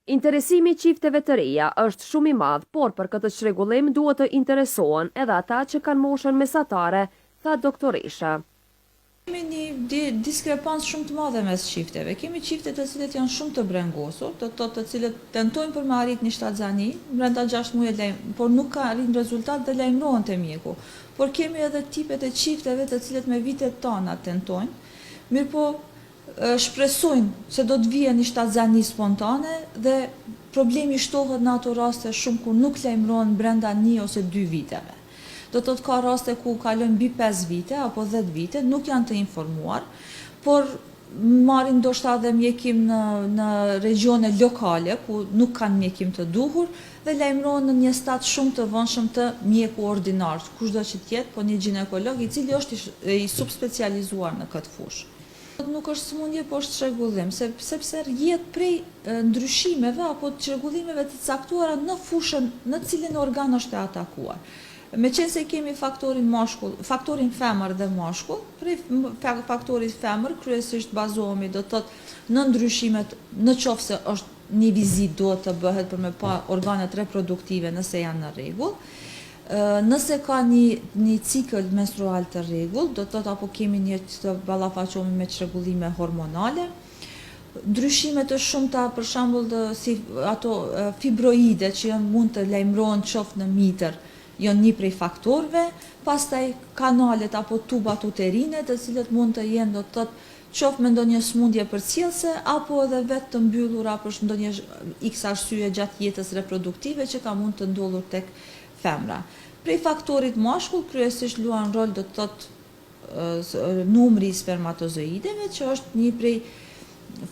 Interesimi i çifteve të reja është shumë i madh, por për këtë çrregullim duhet të interesohen edhe ata që kanë moshën mesatare, tha doktoresha. Kemi një diskrepancë shumë të madhe mes çifteve. Kemi çifte të cilët janë shumë të brengosur, të cilët tentojnë për me arrit një shtatzani, brenda 6 muaj, por nuk ka arrit rezultat dhe lajmërohen te mjeku. Por kemi edhe tipet e çifteve të cilët me vitet tona tentojnë, mirëpo shpresojnë se do të vijë një shtatzani spontane dhe problemi shtohet në ato raste shumë kur nuk lajmërohen brenda 1 ose 2 viteve. Do të ka raste ku kalojnë mbi 5 vite apo 10 vite, nuk janë të informuar, por marrin ndoshta edhe mjekim në regione lokale ku nuk kanë mjekim të duhur dhe lajmërohen në një stad shumë të vonshëm të mjeku ordinar, kushdo që të jetë, po një ginekolog i cili është i subspecializuar në këtë fushë. Nuk është sëmundje, po është çrregullim, sepse rrjedh prej ndryshimeve apo çrregullimeve të caktuara në fushën në cilin organ është e atakuar. Me qenë se kemi faktorin femër dhe mashkull, prej faktorit femër kryesisht bazohemi do të thotë në ndryshimet në qoftë se është një vizitë duhet të bëhet për me pa organet reproduktive nëse janë në rregull. Nëse ka një cikël menstrual të rregull, do të thotë apo kemi një të ballafaqohemi me çrregullime hormonale. Ndryshime të shumta, për shembull si ato fibroide që mund të lajmërohen qoftë në mitër, janë një prej faktorëve, pastaj kanalet apo tubat uterine, të cilët mund të jenë do të thotë qoftë me ndonjë smundje përcjellëse apo edhe vetë të mbyllura për ndonjë x arsye gjatë jetës reproduktive që ka mund të ndodhur tek femra. Prej faktorit mashkull kryesisht luan rol do të thotë numri i spermatozoideve, që është një prej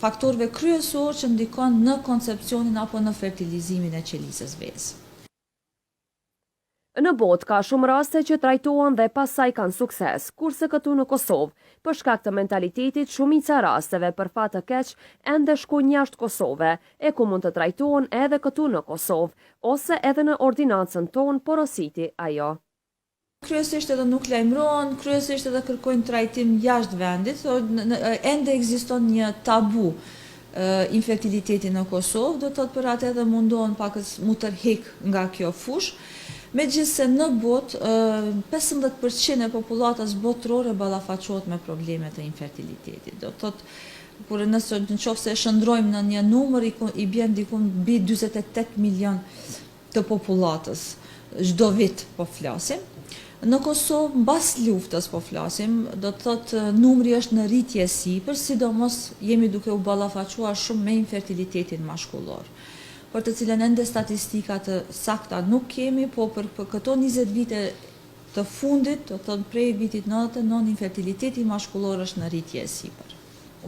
faktorëve kryesor që ndikon në koncepcionin apo në fertilizimin e qelisës vezë. Në botë ka shumë raste që trajtohen dhe pasaj kanë sukses, kurse këtu në Kosovë, për shkak të mentalitetit, shumica rasteve për fat të keq ende shkojnë jashtë Kosove, e ku mund të trajtohen edhe këtu në Kosovë, ose edhe në ordinancën tonë porositi ajo. Kryesisht edhe nuk lajmërohen, kryesisht edhe kërkojnë trajtim jashtë vendit, ende ekziston një tabu infertiliteti në Kosovë, do të thotë për atë edhe mundohen pakës mu tërheq nga kjo fushë. Megjithëse në botë 15% e popullatës botërore ballafaqohet me probleme të infertilitetit. Do të thotë kur në qoftë se shndrojmë në një numër i bën diku mbi 48 milion të popullatës çdo vit po flasim. Në Kosovë mbas luftës po flasim, do të thotë numri është në rritje sipër, sidomos jemi duke u ballafaquar shumë me infertilitetin mashkullor, për të cilën ende statistika të sakta nuk kemi, po për këto 20 vite të fundit, do të thotë prej vitit 99, infertiliteti mashkullor është në rritje sipër.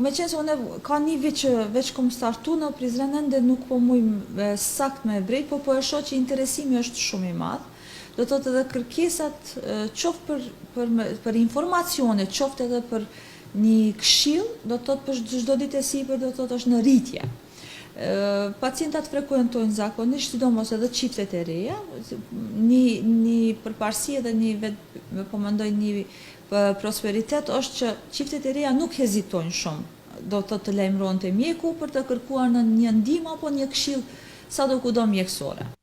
Me qenë se unë ka një vit që veç kom startu në Prizren, ende nuk po mujmë sakt me vrejt, po e shoh që interesimi është shumë i madh. Do të thotë edhe kërkesat qoftë për informacione, qoftë edhe për një këshill, do të thotë për çdo ditë e sipër, do të thotë është në rritje. Pacientat frekuentojnë zakonisht, sidomos edhe çiftet e reja, një përparësi edhe po mendoj një prosperitet është që çiftet e reja nuk hezitojnë shumë, do të lajmërohen te mjeku për të kërkuar në një ndihmë apo një këshill sadokudo mjekësore.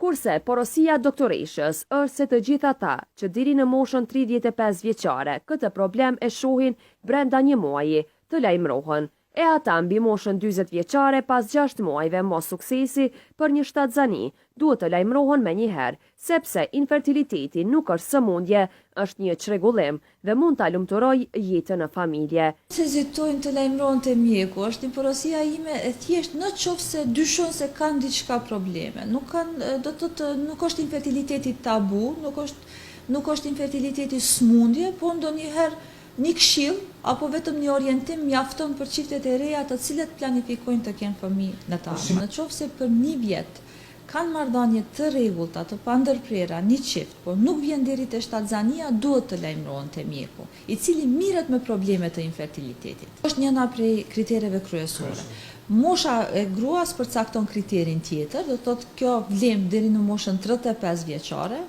Kurse porosia doktoreshës është se të gjithë ata që deri në moshën 35 vjeçare këtë problem e shohin brenda një muaji të lajmërohen, e ata mbi moshën 40 vjeçare pas 6 muajve mos suksesi për një shtatzani duhet të lajmërohen menjëherë, sepse infertiliteti nuk është sëmundje, është një çrregullim dhe mund ta lumturojë jetën në familje. Se hezitojnë të lajmërohen te mjeku, është një porosia ime e thjesht në qoftë se dyshon se kanë diçka probleme. Nuk është infertiliteti tabu, nuk është infertiliteti smundje, po ndonjëherë një këshill apo vetëm një orientim mjafton për çiftet e reja të cilët planifikojnë të kenë fëmijë në ta. Në qoftë se për një vjet kanë marrëdhënie të rregullta, të pandërprera, një çift, por nuk vjen deri te shtatzania, duhet të lajmërohen te mjeku, i cili mirret me problemet të infertilitetit. Është njëra prej kritereve kryesore. Mosha e gruas përcakton kriterin tjetër, do të thotë kjo vlen deri në moshën 35 vjeçare,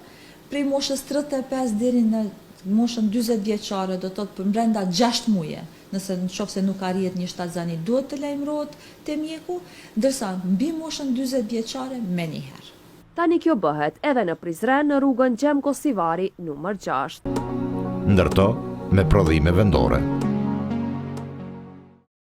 prej moshës 35 deri në moshën 40 vjeçare, do të thotë për brenda 6 muaje, nëse në qoftë se nuk arrihet një shtatzani, duhet të lajmërohet te mjeku, ndërsa mbi moshën 40 vjeçare menjëherë. Tani kjo bëhet edhe në Prizren në rrugën Gjem Kosivari numër 6. Ndërto me prodhime vendore.